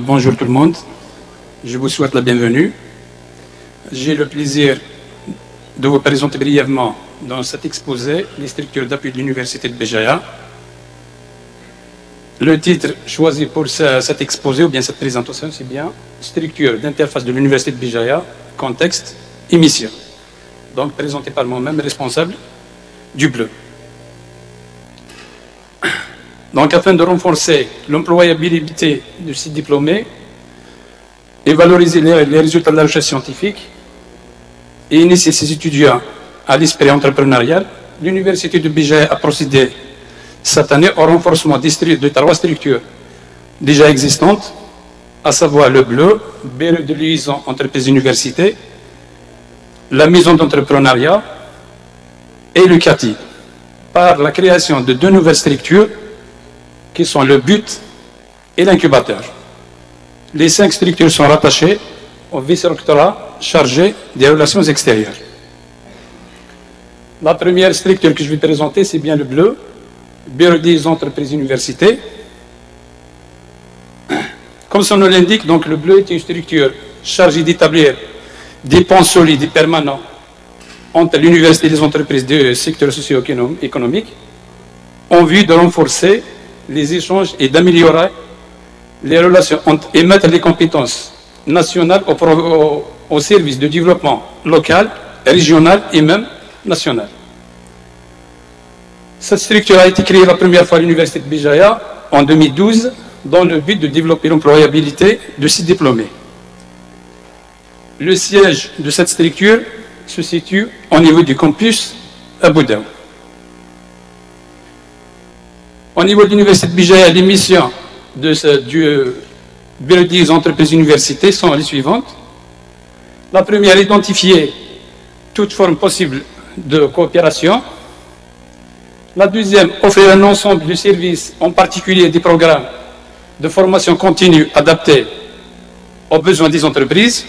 Bonjour tout le monde, je vous souhaite la bienvenue. J'ai le plaisir de vous présenter brièvement dans cet exposé les structures d'appui de l'Université de Béjaïa. Le titre choisi pour cet exposé ou bien cette présentation, c'est bien Structure d'interface de l'Université de Béjaïa, contexte et mission. Donc présenté par moi-même, responsable du bleu. Donc, afin de renforcer l'employabilité de ces diplômés et valoriser les résultats de la recherche scientifique et initier ces étudiants à l'esprit entrepreneurial, l'Université de Béjaïa a procédé cette année au renforcement de 3 structures déjà existantes, à savoir le bleu, bureau de liaison entreprise-université, la maison d'entrepreneuriat et le CATI, par la création de 2 nouvelles structures qui sont le but et l'incubateur. Les 5 structures sont rattachées au vice-rectorat chargé des relations extérieures. La première structure que je vais présenter, c'est bien le bleu, bureau des entreprises universités. Comme son nom l'indique, donc le bleu est une structure chargée d'établir des ponts solides et permanents entre l'université et les entreprises du secteur socio-économique en vue de renforcer les échanges et d'améliorer les relations et mettre les compétences nationales au service du développement local, régional et même national. Cette structure a été créée la première fois à l'Université de Béjaïa en 2012 dans le but de développer l'employabilité de ses diplômés. Le siège de cette structure se situe au niveau du campus à Boudaou. Au niveau de l'Université de Béjaïa, les missions du bureau des entreprises universités sont les suivantes. La première, identifier toute forme possible de coopération. La deuxième, offrir un ensemble de services, en particulier des programmes de formation continue adaptés aux besoins des entreprises.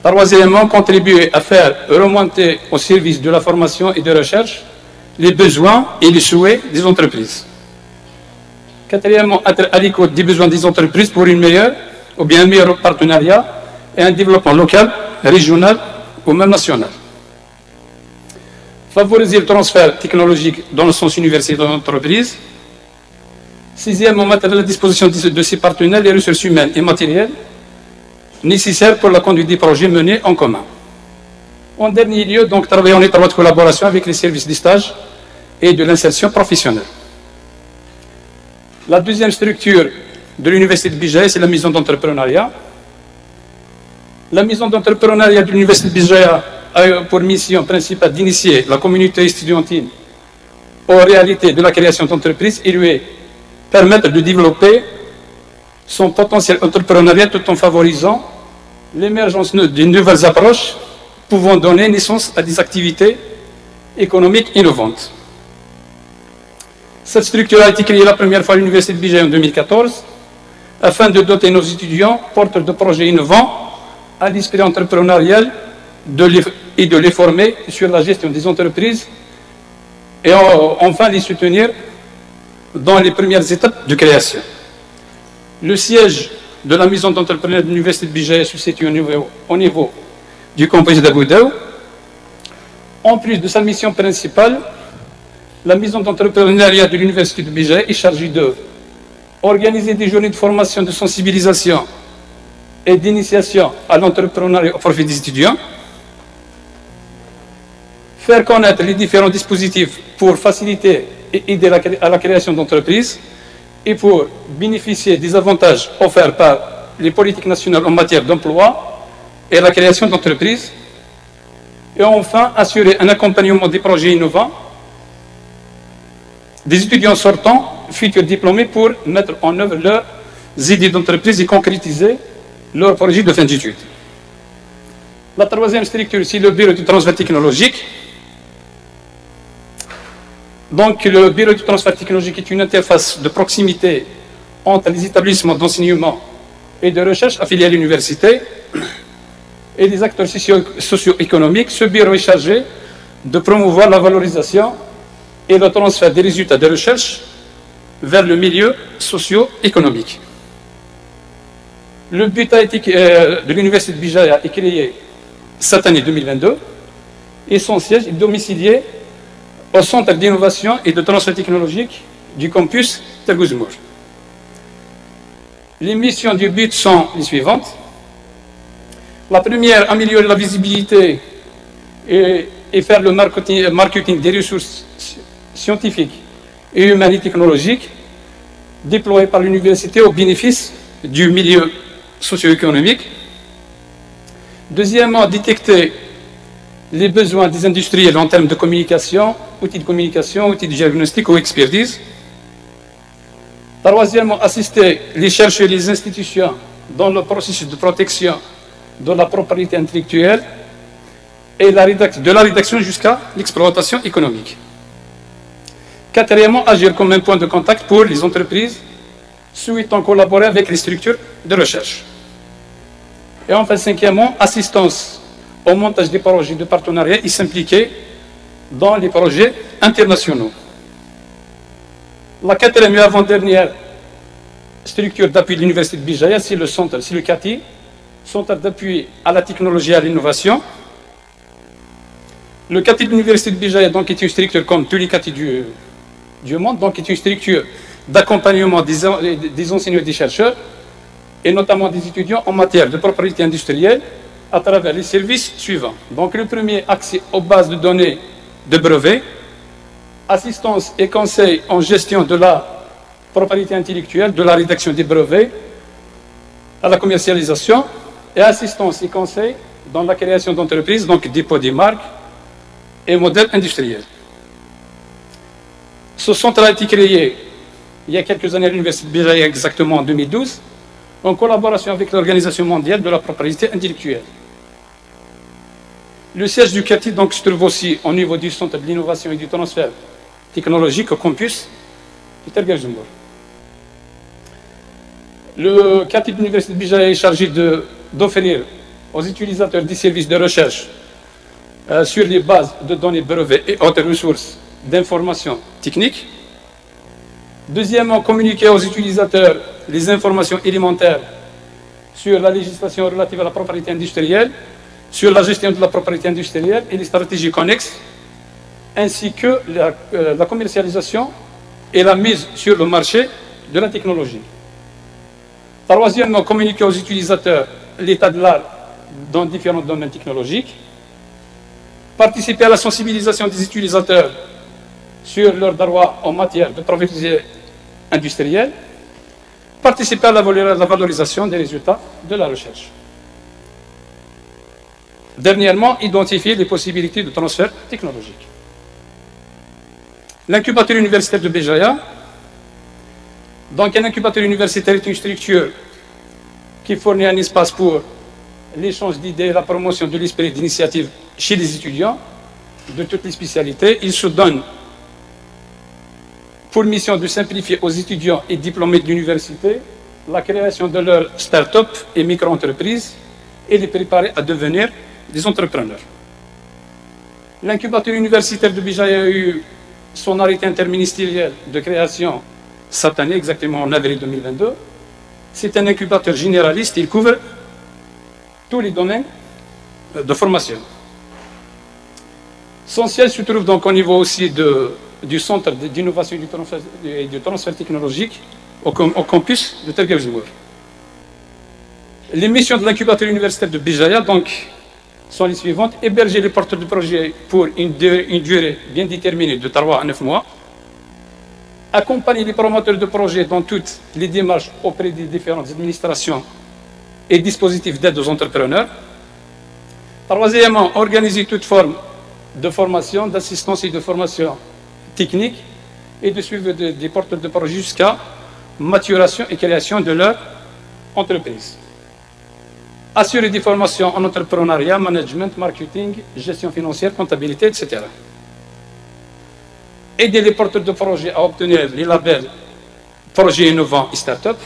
Troisièmement, contribuer à faire remonter au service de la formation et de la recherche les besoins et les souhaits des entreprises. Quatrièmement, être à l'écoute des besoins des entreprises pour une meilleure ou bien un meilleur partenariat et un développement local, régional ou même national. Favoriser le transfert technologique dans le sens universitaire de l'entreprise. Sixièmement, mettre à la disposition de ses partenaires les ressources humaines et matérielles nécessaires pour la conduite des projets menés en commun. En dernier lieu, donc, travailler en étroite collaboration avec les services des stages et de l'insertion professionnelle. La deuxième structure de l'Université de Béjaïa, c'est la maison d'entrepreneuriat. La maison d'entrepreneuriat de l'Université de Béjaïa a pour mission principale d'initier la communauté estudiantine aux réalités de la création d'entreprises et lui permettre de développer son potentiel entrepreneurial tout en favorisant l'émergence de nouvelles approches pouvant donner naissance à des activités économiques innovantes. Cette structure a été créée la première fois à l'Université de Béjaïa en 2014 afin de doter nos étudiants porteurs de projets innovants à l'esprit entrepreneurial et de les former sur la gestion des entreprises et enfin les soutenir dans les premières étapes de création. Le siège de la maison d'entrepreneuriat de l'Université de Béjaïa se situe au niveau du campus de Boudaou. En plus de sa mission principale, la maison d'entrepreneuriat de l'Université de Béjaïa est chargée de organiser des journées de formation, de sensibilisation et d'initiation à l'entrepreneuriat au profit des étudiants, faire connaître les différents dispositifs pour faciliter et aider à la création d'entreprises et pour bénéficier des avantages offerts par les politiques nationales en matière d'emploi et la création d'entreprises, et enfin assurer un accompagnement des projets innovants des étudiants sortants, futurs diplômés, pour mettre en œuvre leurs idées d'entreprise et concrétiser leur projet de fin d'études. La troisième structure, c'est le bureau du transfert technologique. Donc, le bureau du transfert technologique est une interface de proximité entre les établissements d'enseignement et de recherche affiliés à l'université et les acteurs socio-économiques. Ce bureau est chargé de promouvoir la valorisation et le transfert des résultats de recherche vers le milieu socio-économique. Le but de l'Université de Bijaya est créé cette année 2022 et son siège est domicilié au Centre d'innovation et de transfert technologique du campus Tergouzmour. Les missions du but sont les suivantes. La première, améliorer la visibilité et faire le marketing des ressources scientifiques et humaines et technologiques déployées par l'université au bénéfice du milieu socio-économique. Deuxièmement, détecter les besoins des industriels en termes de communication, outils de diagnostic ou expertise. Troisièmement, assister les chercheurs et les institutions dans le processus de protection de la propriété intellectuelle et de la rédaction jusqu'à l'exploitation économique. Quatrièmement, agir comme un point de contact pour les entreprises souhaitant collaborer avec les structures de recherche. Et enfin, cinquièmement, assistance au montage des projets de partenariat et s'impliquer dans les projets internationaux. La quatrième et avant-dernière structure d'appui de l'Université de Bijaya, c'est le CATI, Centre d'appui à la technologie et à l'innovation. Le CATI de l'Université de Bijaya donc, est une structure comme tous les CATI du monde, donc est une structure d'accompagnement des enseignants et des chercheurs, et notamment des étudiants en matière de propriété industrielle à travers les services suivants. Donc le premier, accès aux bases de données de brevets, assistance et conseil en gestion de la propriété intellectuelle, de la rédaction des brevets, à la commercialisation, et assistance et conseil dans la création d'entreprises, donc dépôt des marques et modèles industriels. Ce centre a été créé il y a quelques années à l'Université de Bijaya, exactement en 2012, en collaboration avec l'Organisation mondiale de la propriété intellectuelle. Le siège du CATI donc, se trouve aussi au niveau du Centre de l'innovation et du transfert technologique au campus de Tergouzmour. Le CATI de l'Université de Bijaya est chargé d'offrir aux utilisateurs des services de recherche sur les bases de données brevets et autres ressources d'informations techniques. Deuxièmement, communiquer aux utilisateurs les informations élémentaires sur la législation relative à la propriété industrielle, sur la gestion de la propriété industrielle et les stratégies connexes, ainsi que la commercialisation et la mise sur le marché de la technologie. Troisièmement, communiquer aux utilisateurs l'état de l'art dans différents domaines technologiques, participer à la sensibilisation des utilisateurs sur leurs droits en matière de propriété industrielle, participer à la valorisation des résultats de la recherche. Dernièrement, identifier les possibilités de transfert technologique. L'incubateur universitaire de Bijaya. Donc, un incubateur universitaire est une structure qui fournit un espace pour l'échange d'idées et la promotion de l'esprit d'initiative chez les étudiants de toutes les spécialités. Il se donne pour mission de simplifier aux étudiants et diplômés de l'université la création de leurs start-up et micro-entreprises et les préparer à devenir des entrepreneurs. L'incubateur universitaire de Bijaya a eu son arrêté interministériel de création cette année, exactement en avril 2022. C'est un incubateur généraliste, il couvre tous les domaines de formation. Son siège se trouve donc au niveau aussi du centre d'innovation et du transfert technologique au campus de Tergouzmour. Les missions de l'incubateur universitaire de Bijaya donc, sont les suivantes. Héberger les porteurs de projets pour une durée bien déterminée de 3 à 9 mois. Accompagner les promoteurs de projets dans toutes les démarches auprès des différentes administrations et dispositifs d'aide aux entrepreneurs. Troisièmement, organiser toute forme de formation, d'assistance et de formation technique et de suivre des porteurs de projets jusqu'à maturation et création de leur entreprise. Assurer des formations en entrepreneuriat, management, marketing, gestion financière, comptabilité, etc. Aider les porteurs de projets à obtenir les labels projets innovants et start-up.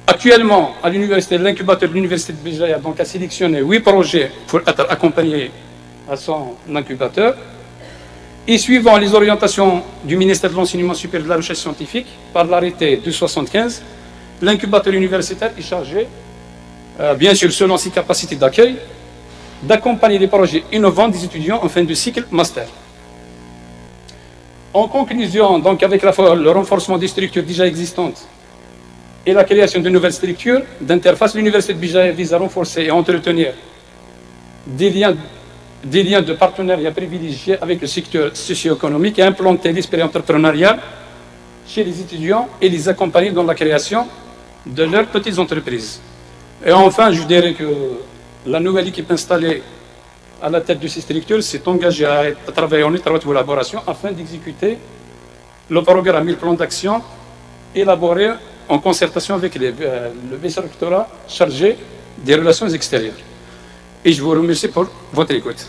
Actuellement, à l'université, l'incubateur de l'université de Bijaya a sélectionné 8 projets pour être accompagnés à son incubateur. Et suivant les orientations du ministère de l'Enseignement supérieur et de la Recherche scientifique, par l'arrêté 275, l'incubateur universitaire est chargé, bien sûr selon ses capacités d'accueil, d'accompagner les projets innovants des étudiants en fin de cycle master. En conclusion, donc avec la fois le renforcement des structures déjà existantes et la création de nouvelles structures d'interface, l'Université de Bijaïa vise à renforcer et entretenir des liens de partenariat privilégiés avec le secteur socio-économique et implanter l'esprit entrepreneurial chez les étudiants et les accompagner dans la création de leurs petites entreprises. Et enfin, je dirais que la nouvelle équipe installée à la tête de ces structures s'est engagée à travailler en étroite collaboration afin d'exécuter le programme et le plan d'action élaboré en concertation avec le vice-rectorat chargé des relations extérieures. Et je vous remercie pour votre écoute.